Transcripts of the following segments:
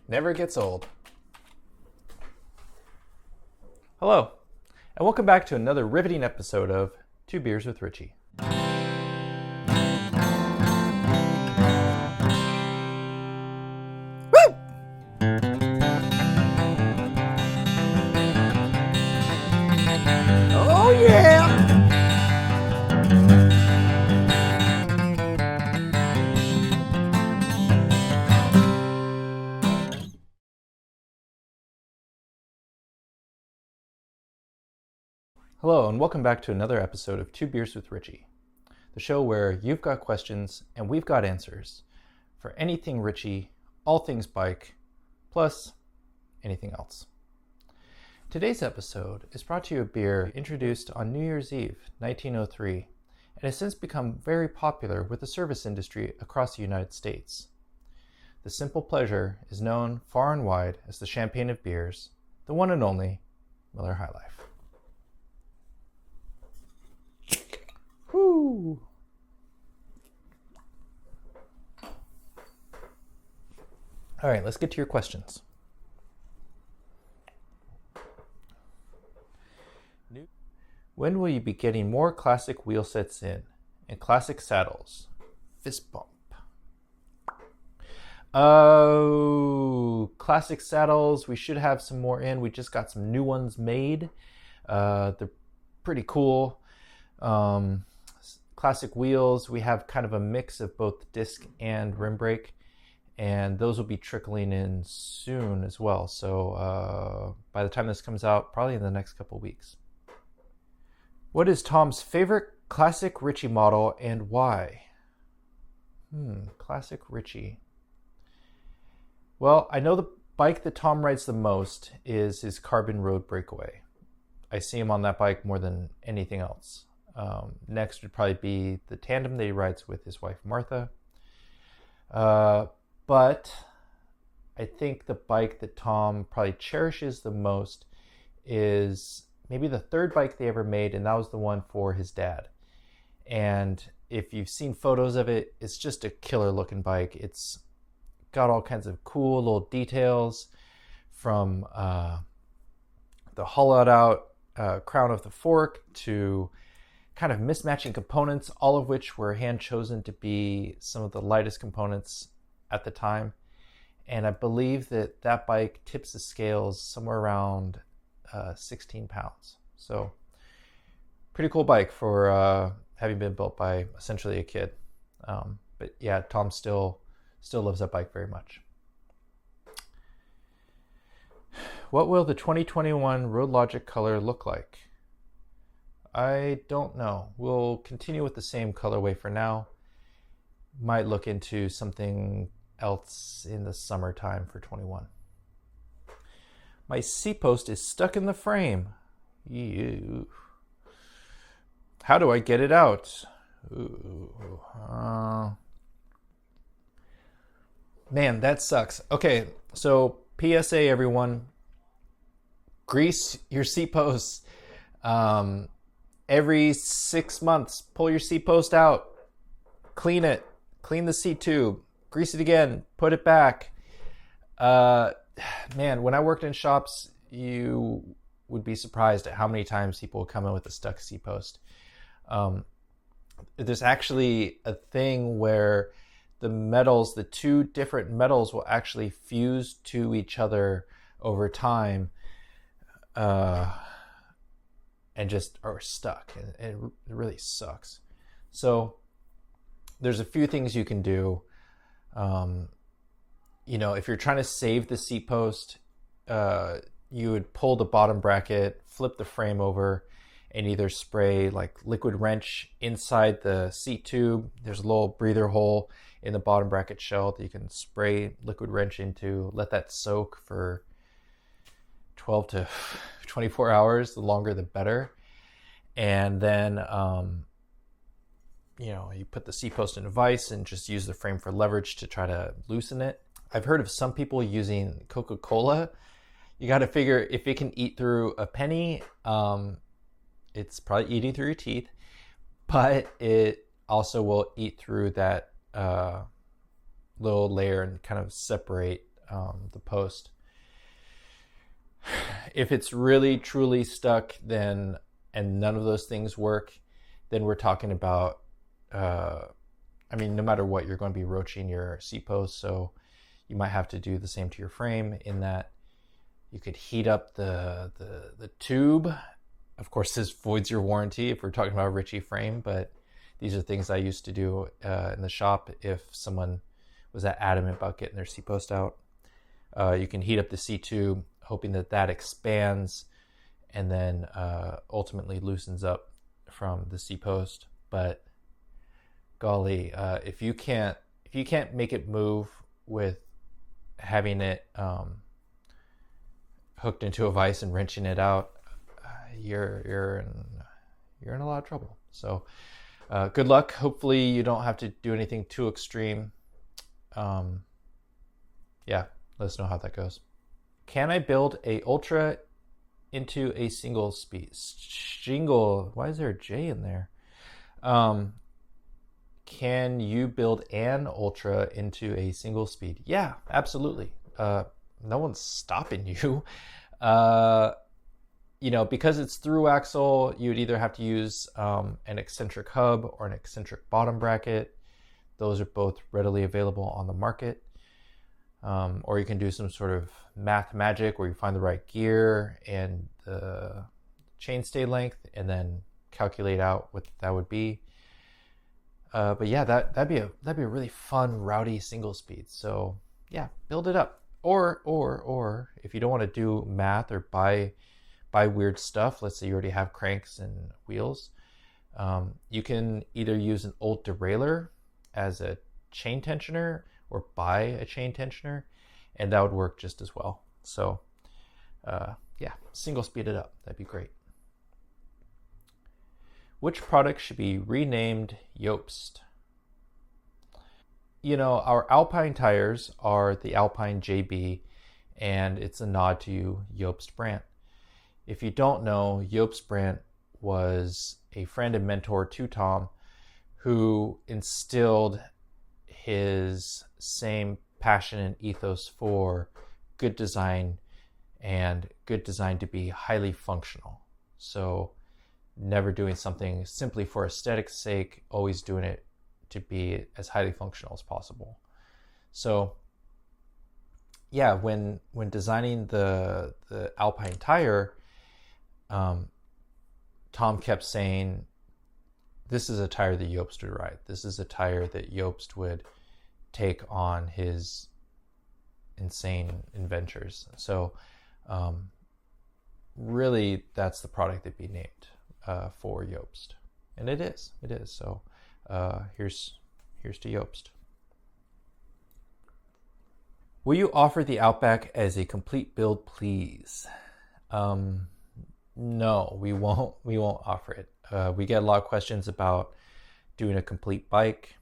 Never gets old. Hello, and welcome back to another riveting episode of Two Beers with Ritchey. Woo! Oh yeah! Hello, and welcome back to another episode of Two Beers with Ritchey, the show where you've got questions and we've got answers for anything Ritchey, all things bike, plus anything else. Today's episode is brought to you a beer introduced on New Year's Eve, 1903, and has since become very popular with the service industry across the United States. The Simple Pleasure is known far and wide as the champagne of beers, the one and only Miller High Life. Woo! All right, let's get to your questions. When will you be getting more classic wheel sets in and classic saddles? Fist bump. Oh, classic saddles, we should have some more in. We just got some new ones made. They're pretty cool. Classic wheels, we have kind of a mix of both disc and rim brake, and those will be trickling in soon as well. So by the time this comes out, probably in the next couple weeks. What is Tom's favorite Classic Ritchey model and why? Classic Ritchey. Well, I know the bike that Tom rides the most is his Carbon Road Breakaway. I see him on that bike more than anything else. Next would probably be the tandem that he rides with his wife Martha. But I think the bike that Tom probably cherishes the most is maybe the third bike they ever made, and that was the one for his dad. And if you've seen photos of it, it's just a killer looking bike. It's got all kinds of cool little details, from the hollowed out crown of the fork to kind of mismatching components, all of which were hand chosen to be some of the lightest components at the time. And I believe that bike tips the scales somewhere around 16 pounds. So pretty cool bike for having been built by essentially a kid. But yeah, Tom still loves that bike very much. What will the 2021 Road Logic color look like? I don't know. We'll continue with the same colorway for now. Might look into something else in the summertime for 21. My seat post is stuck in the frame. Ew. How do I get it out? Ooh. Man, that sucks. Okay, so PSA everyone. Grease your seat posts. Every 6 months, pull your seat post out, clean it, clean the seat tube, grease it again, put it back. Man, when I worked in shops, you would be surprised at how many times people would come in with a stuck seat post. There's actually a thing where the metals, the two different metals, will actually fuse to each other over time. And just are stuck, and it really sucks. So there's a few things you can do. If you're trying to save the seat post, you would pull the bottom bracket, flip the frame over, and either spray like liquid wrench inside the seat tube. There's a little breather hole in the bottom bracket shell that you can spray liquid wrench into, let that soak for 12 to 24 hours, the longer the better. And then, you put the seat post in a vise and just use the frame for leverage to try to loosen it. I've heard of some people using Coca-Cola. You got to figure if it can eat through a penny, it's probably eating through your teeth, but it also will eat through that little layer and kind of separate the post. If it's really truly stuck, then and none of those things work, then we're talking about no matter what, you're going to be roaching your seat post, so you might have to do the same to your frame, in that you could heat up the tube. Of course, this voids your warranty if we're talking about a Ritchey frame, but these are things I used to do in the shop if someone was that adamant about getting their seat post out. You can heat up the seat tube, hoping that expands and then ultimately loosens up from the seat post. But golly, if you can't make it move with having it hooked into a vise and wrenching it out, you're in a lot of trouble. So good luck. Hopefully you don't have to do anything too extreme. Yeah, let us know how that goes. Can I build a Ultra into a single speed? Why is there a J in there? Can you build an Ultra into a single speed? Yeah, absolutely. No one's stopping you. Because it's through axle, you would either have to use an eccentric hub or an eccentric bottom bracket. Those are both readily available on the market. Or you can do some sort of math magic where you find the right gear and the chainstay length and then calculate out what that would be. But yeah, that'd be a really fun, rowdy single speed. So yeah, build it up. Or if you don't want to do math or buy weird stuff, let's say you already have cranks and wheels, you can either use an old derailleur as a chain tensioner or buy a chain tensioner, and that would work just as well. So yeah, single speed it up. That'd be great. Which product should be renamed Jobst? Our Alpine tires are the Alpine JB, and it's a nod to Jobst Brandt. If you don't know, Jobst Brandt was a friend and mentor to Tom, who instilled his same passion and ethos for good design, and good design to be highly functional. So never doing something simply for aesthetic's sake, always doing it to be as highly functional as possible. So yeah, when designing the Alpine tire, Tom kept saying, this is a tire that Jobst would ride. This is a tire that Jobst would take on his insane adventures. So really, that's the product that'd be named for Jobst. And it is. So here's to Jobst. Will you offer the Outback as a complete build, please? No, we won't offer it. We get a lot of questions about doing a complete bike.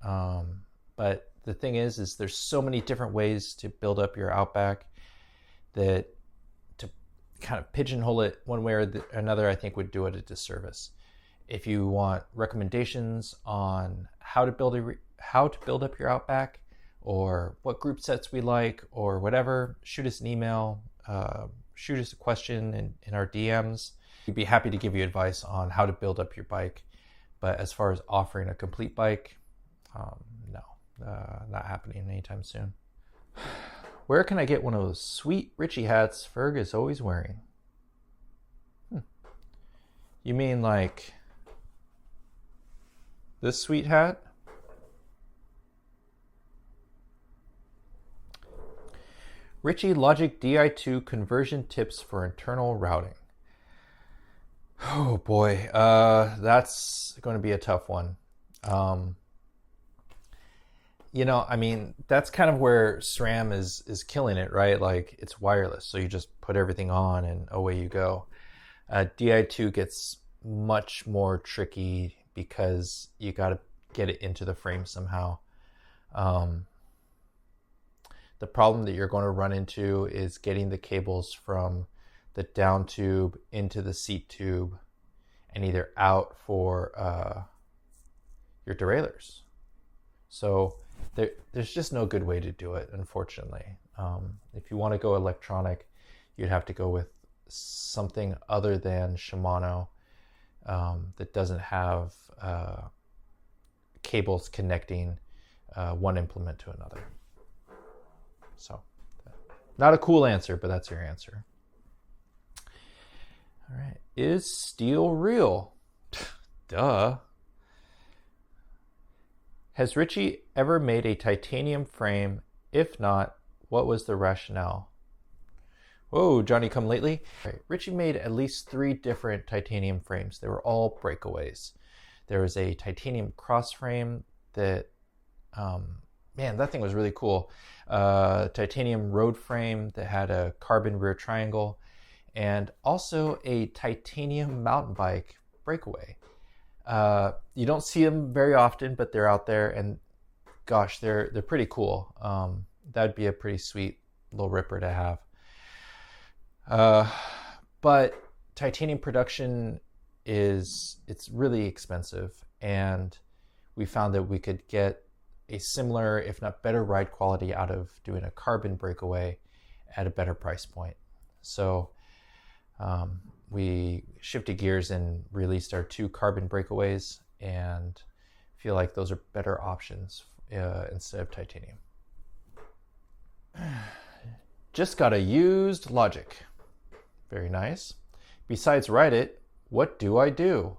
But the thing is there's so many different ways to build up your Outback that to kind of pigeonhole it one way or another, I think would do it a disservice. If you want recommendations on how to build up your Outback, or what group sets we like, or whatever, shoot us an email, shoot us a question in our DMs. We'd be happy to give you advice on how to build up your bike. But as far as offering a complete bike, no, not happening anytime soon. Where can I get one of those sweet Ritchey hats Ferg is always wearing? You mean like this sweet hat? Ritchey Logic Di2 conversion tips for internal routing. Oh boy, that's going to be a tough one. That's kind of where SRAM is killing it, right? Like, it's wireless, so you just put everything on and away you go. Di2 gets much more tricky because you got to get it into the frame somehow. The problem that you're going to run into is getting the cables from the down tube into the seat tube and either out for your derailleurs. So there's just no good way to do it, unfortunately. If you want to go electronic, you'd have to go with something other than Shimano that doesn't have cables connecting one implement to another. So, not a cool answer, but that's your answer. All right. Is steel real? Duh. Has Ritchey ever made a titanium frame? If not, what was the rationale? Whoa, Johnny come lately? Right. Ritchey made at least 3 different titanium frames. They were all breakaways. There was a titanium cross frame that, man, that thing was really cool. Titanium road frame that had a carbon rear triangle, and also a titanium mountain bike breakaway. You don't see them very often, but they're out there, and gosh, they're pretty cool. That'd be a pretty sweet little ripper to have. But titanium production it's really expensive, and we found that we could get a similar, if not better, ride quality out of doing a carbon breakaway at a better price point. So we shifted gears and released our 2 carbon breakaways, and feel like those are better options instead of titanium. Just got a used Logic. Very nice. Besides ride it, what do I do?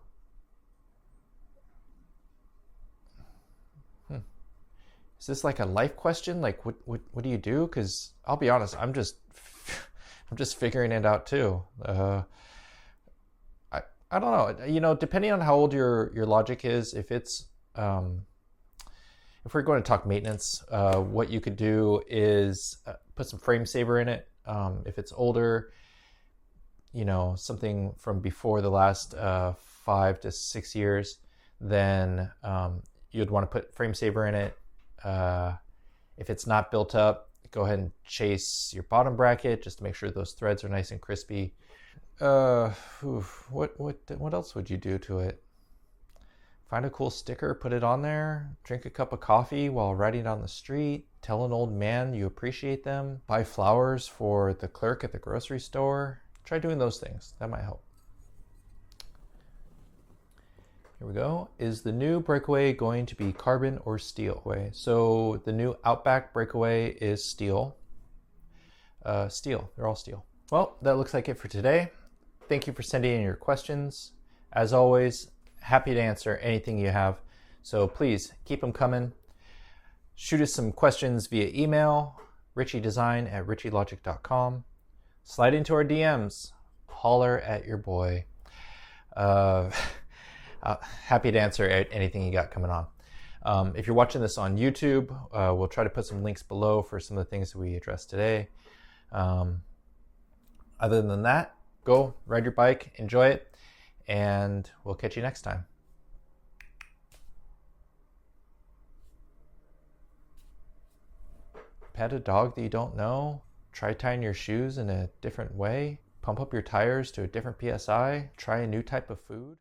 Is this like a life question? Like, what do you do? Because I'll be honest, I'm just figuring it out too. I don't know. You know, depending on how old your Logic is, if it's if we're going to talk maintenance, what you could do is put some frame saver in it. If it's older, you know, something from before the last 5 to 6 years, then you'd want to put frame saver in it. If it's not built up, go ahead and chase your bottom bracket just to make sure those threads are nice and crispy. What else would you do to it? Find a cool sticker, put it on there, drink a cup of coffee while riding down the street, tell an old man you appreciate them, buy flowers for the clerk at the grocery store. Try doing those things. That might help. Here we go. Is the new breakaway going to be carbon or steel? So the new Outback breakaway is steel. Steel. They're all steel. Well, that looks like it for today. Thank you for sending in your questions. As always, happy to answer anything you have. So please keep them coming. Shoot us some questions via email, ritcheydesign@ritcheylogic.com. Slide into our DMs. Holler at your boy. Happy to answer anything you got coming on. If you're watching this on YouTube, we'll try to put some links below for some of the things that we addressed today. Other than that, go ride your bike, enjoy it, and we'll catch you next time. Pet a dog that you don't know. Try tying your shoes in a different way. Pump up your tires to a different PSI. Try a new type of food.